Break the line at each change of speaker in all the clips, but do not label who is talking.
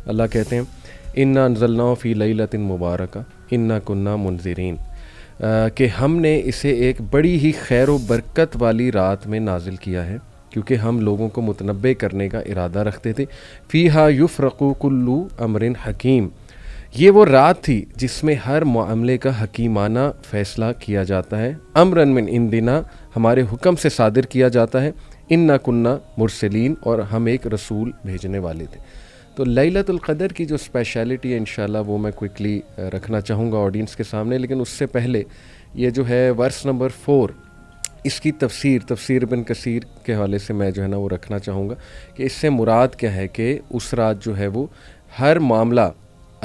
اللہ کہتے ہیں انا انزلناہ فی لیلۃ مبارکہ انا کنا منذرین، کہ ہم نے اسے ایک بڑی ہی خیر و برکت والی رات میں نازل کیا ہے کیونکہ ہم لوگوں کو متنبع کرنے کا ارادہ رکھتے تھے۔ فیہا یفرق کل امر حکیم، یہ وہ رات تھی جس میں ہر معاملے کا حکیمانہ فیصلہ کیا جاتا ہے۔ امرن من عندنا، ہمارے حکم سے صادر کیا جاتا ہے۔ انا کننا مرسلین، اور ہم ایک رسول بھیجنے والے تھے۔ تو لیلۃ القدر کی جو اسپیشلٹی ہے انشاءاللہ وہ میں کوئکلی رکھنا چاہوں گا آڈینس کے سامنے، لیکن اس سے پہلے یہ جو ہے ورس نمبر 4، اس کی تفسیر ابن کثیر کے حوالے سے میں جو ہے نا وہ رکھنا چاہوں گا کہ اس سے مراد کیا ہے کہ اس رات جو ہے وہ ہر معاملہ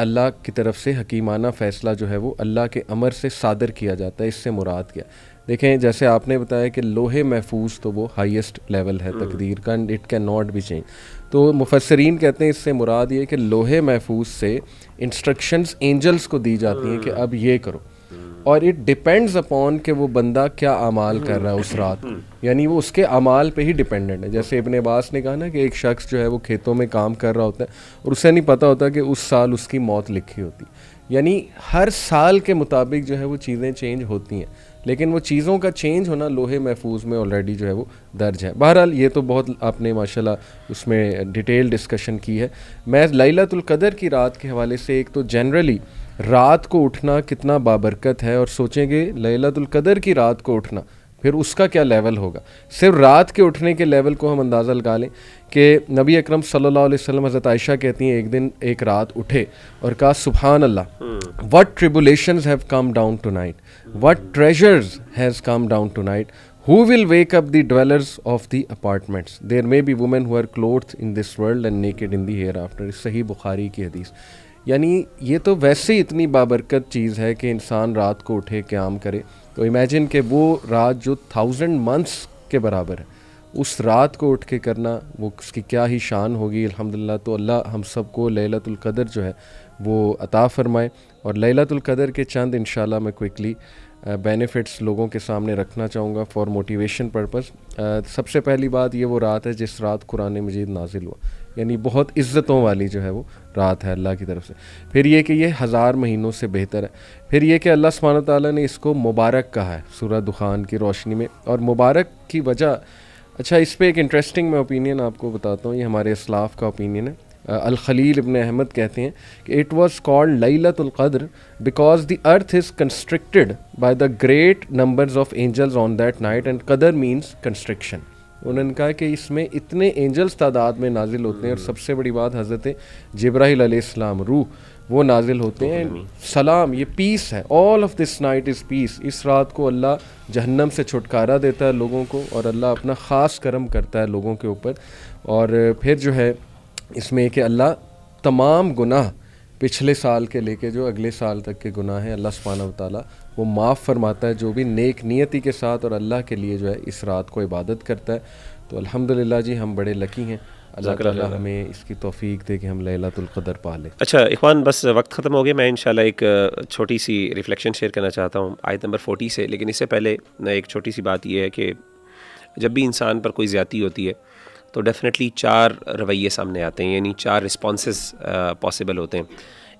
اللہ کی طرف سے حکیمانہ فیصلہ جو ہے وہ اللہ کے امر سے صادر کیا جاتا ہے۔ اس سے مراد کیا؟ دیکھیں جیسے آپ نے بتایا کہ لوح محفوظ تو وہ ہائیسٹ لیول ہے تقدیر کا، and it can not be change. تو مفسرین کہتے ہیں اس سے مراد یہ کہ لوح محفوظ سے انسٹرکشنز اینجلز کو دی جاتی ہیں کہ اب یہ کرو، اور اٹ ڈپینڈز اپون کہ وہ بندہ کیا اعمال کر رہا ہے اس رات کو، یعنی وہ اس کے اعمال پہ ہی ڈپینڈنٹ ہے۔ جیسے ابن عباس نے کہا نا کہ ایک شخص جو ہے وہ کھیتوں میں کام کر رہا ہوتا ہے اور اسے نہیں پتہ ہوتا کہ اس سال اس کی موت لکھی ہوتی، یعنی ہر سال کے مطابق جو ہے وہ چیزیں چینج ہوتی ہیں، لیکن وہ چیزوں کا چینج ہونا لوح محفوظ میں آلریڈی جو ہے وہ درج ہے۔ بہرحال یہ تو بہت آپ نے ماشاءاللہ اس میں ڈیٹیل ڈسکشن کی ہے۔ میں لیلۃ القدر کی رات کے حوالے سے ایک تو جنرلی رات کو اٹھنا کتنا بابرکت ہے، اور سوچیں گے لیلۃ القدر کی رات کو اٹھنا پھر اس کا کیا لیول ہوگا۔ صرف رات کے اٹھنے کے لیول کو ہم اندازہ لگا لیں کہ نبی اکرم صلی اللہ علیہ وسلم، حضرت عائشہ کہتی ہیں ایک دن ایک رات اٹھے اور کہا سبحان اللہ، what tribulations have come down tonight, what treasures has come down tonight, who will wake up the dwellers of the apartments, there may be women who are clothed in this world and naked in the hereafter۔ صحیح بخاری کی حدیث۔ یعنی یہ تو ویسے ہی اتنی بابرکت چیز ہے کہ انسان رات کو اٹھے قیام کرے، تو امیجن کہ وہ رات جو 1000 months کے برابر ہے، اس رات کو اٹھ کے کرنا وہ اس کی کیا ہی شان ہوگی۔ الحمدللہ، تو اللہ ہم سب کو لیلۃ القدر جو ہے وہ عطا فرمائے۔ اور لیلۃ القدر کے چند انشاءاللہ میں کوئکلی بینیفٹس لوگوں کے سامنے رکھنا چاہوں گا فار موٹیویشن پرپز۔ سب سے پہلی بات یہ وہ رات ہے جس رات قرآن مجید نازل ہوا، یعنی بہت عزتوں والی جو ہے وہ رات ہے اللہ کی طرف سے۔ پھر یہ کہ یہ 1000 مہینوں سے بہتر ہے۔ پھر یہ کہ اللہ سبحانہ تعالیٰ نے اس کو مبارک کہا ہے سورہ دخان کی روشنی میں، اور مبارک کی وجہ، اچھا اس پہ ایک انٹرسٹنگ میں اوپینین آپ کو بتاتا ہوں، یہ ہمارے اسلاف کا اوپینین ہے۔ الخلیل ابن احمد کہتے ہیں کہ اٹ واز کالڈ لیلۃ القدر because the earth is constructed by the great numbers of angels on that night, and قدر مینس کنسٹرکشن۔ انہوں نے کہا کہ اس میں اتنے اینجلز تعداد میں نازل ہوتے ہیں، اور سب سے بڑی بات حضرت جبرائیل علیہ السلام روح وہ نازل ہوتے ہیں۔ سلام، یہ پیس ہے، آل آف دس نائٹ از پیس۔ اس رات کو اللہ جہنم سے چھٹکارا دیتا ہے لوگوں کو، اور اللہ اپنا خاص کرم کرتا ہے لوگوں کے اوپر۔ اور پھر جو ہے اس میں کہ اللہ تمام گناہ پچھلے سال کے لے کے جو اگلے سال تک کے گناہ ہیں اللہ سبحانہ وتعالیٰ وہ معاف فرماتا ہے، جو بھی نیک نیتی کے ساتھ اور اللہ کے لیے جو ہے اس رات کو عبادت کرتا ہے۔ تو الحمدللہ جی ہم بڑے لکی ہیں، اللہ تعالیٰ ہمیں اس کی توفیق دے کہ ہم لیلۃ القدر پا لیں۔
اچھا اخوان، بس وقت ختم ہو گیا، میں انشاءاللہ ایک چھوٹی سی ریفلیکشن شیئر کرنا چاہتا ہوں آیت نمبر 40 سے، لیکن اس سے پہلے ایک چھوٹی سی بات یہ ہے کہ جب بھی انسان پر کوئی زیادتی ہوتی ہے تو ڈیفینیٹلی 4 رویے سامنے آتے ہیں، یعنی 4 رسپانسز پاسبل ہوتے ہیں۔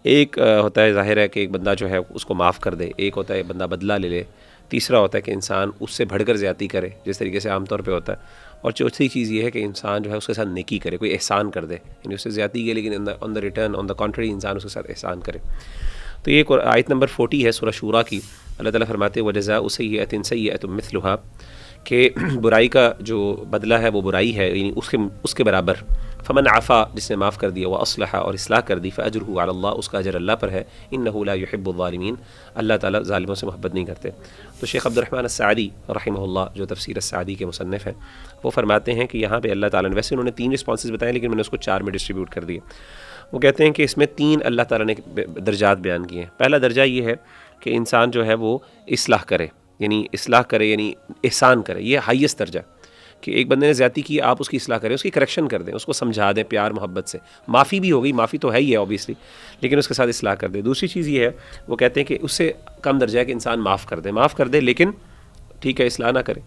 ایک ہوتا ہے ظاہر ہے کہ ایک بندہ جو ہے اس کو معاف کر دے، ایک ہوتا ہے بندہ بدلہ لے لے، تیسرا ہوتا ہے کہ انسان اس سے بڑھ کر زیادتی کرے جس طریقے سے عام طور پہ ہوتا ہے، اور چوتھی چیز یہ ہے کہ انسان جو ہے اس کے ساتھ نیکی کرے، کوئی احسان کر دے، یعنی اس سے زیادتی کی لیکن آن the return on the country انسان اس کے ساتھ احسان کرے۔ تو یہ آیت نمبر 40 ہے سورہ شورا کی۔ اللہ تعالیٰ فرماتے ہیں وَجَزَاءُ سَیِّئَةٍ سَیِّئَةٌ مِثْلُهَا، کہ برائی کا جو بدلہ ہے وہ برائی ہے، یعنی اس کے برابر۔ فمن عفا، جس نے معاف کر دیا، وَأَصْلَحَ، اور اصلاح کر دی، فَأَجْرُهُ عَلَى اللَّهِ، اس کا اجر اللہ پر ہے، إِنَّهُ لَا يُحِبُّ الظَّالِمِينَ، اللہ تعالیٰ ظالموں سے محبت نہیں کرتے۔ تو شیخ عبد الرحمن السعدی رحمہ اللہ جو تفسیر السعدی کے مصنف ہیں، وہ فرماتے ہیں کہ یہاں پہ اللہ تعالیٰ نے، ویسے انہوں نے 3 رسپانسز بتائے لیکن میں نے اس کو 4 میں ڈسٹریبیوٹ کر دیا۔ وہ کہتے ہیں کہ اس میں 3 اللہ تعالیٰ نے درجات بیان کیے ہیں۔ پہلا درجہ یہ ہے کہ انسان جو ہے وہ اصلاح کرے، یعنی احسان کرے، یہ ہائیسٹ درجہ، کہ ایک بندے نے زیادتی کی، آپ اس کی اصلاح کریں، اس کی کریکشن کر دیں، اس کو سمجھا دیں پیار محبت سے، معافی بھی ہوگی، معافی تو ہے ہی ہے اوبیسلی، لیکن اس کے ساتھ اصلاح کر دیں۔ دوسری چیز یہ ہے، وہ کہتے ہیں کہ اس سے کم درجہ ہے کہ انسان معاف کر دے لیکن ٹھیک ہے اصلاح نہ کرے۔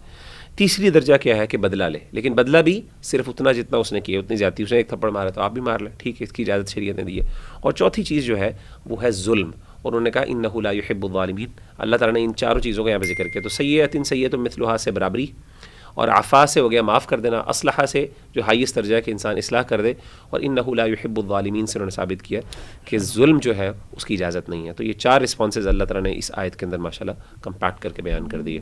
تیسری درجہ کیا ہے کہ بدلہ لے، لیکن بدلہ بھی صرف اتنا جتنا اس نے کیا، اتنی زیادتی، اس نے ایک تھپڑ مارا تو آپ بھی مار لیں، ٹھیک ہے، اس کی اجازت شریعت نے دی ہے۔ اور چوتھی چیز جو ہے وہ ہے ظلم، اور انہوں نے کہا انہ لا یحب الظالمین، اللہ تعالیٰ نے ان چاروں چیزوں کا یہاں پہ ذکر کیا۔ تو سیئۃ سیئۃ مثلھا سے برابری، اور عفا سے ہو گیا معاف کر دینا، اصلحہ سے جو ہائیسٹ درجہ ہے کہ انسان اصلاح کر دے، اور انہ لا یحب الظالمین سے انہوں نے ثابت کیا کہ ظلم جو ہے اس کی اجازت نہیں ہے۔ تو یہ چار رسپانسز اللہ تعالیٰ نے اس آیت کے اندر ماشاءاللہ کمپیکٹ کر کے بیان کر دیے۔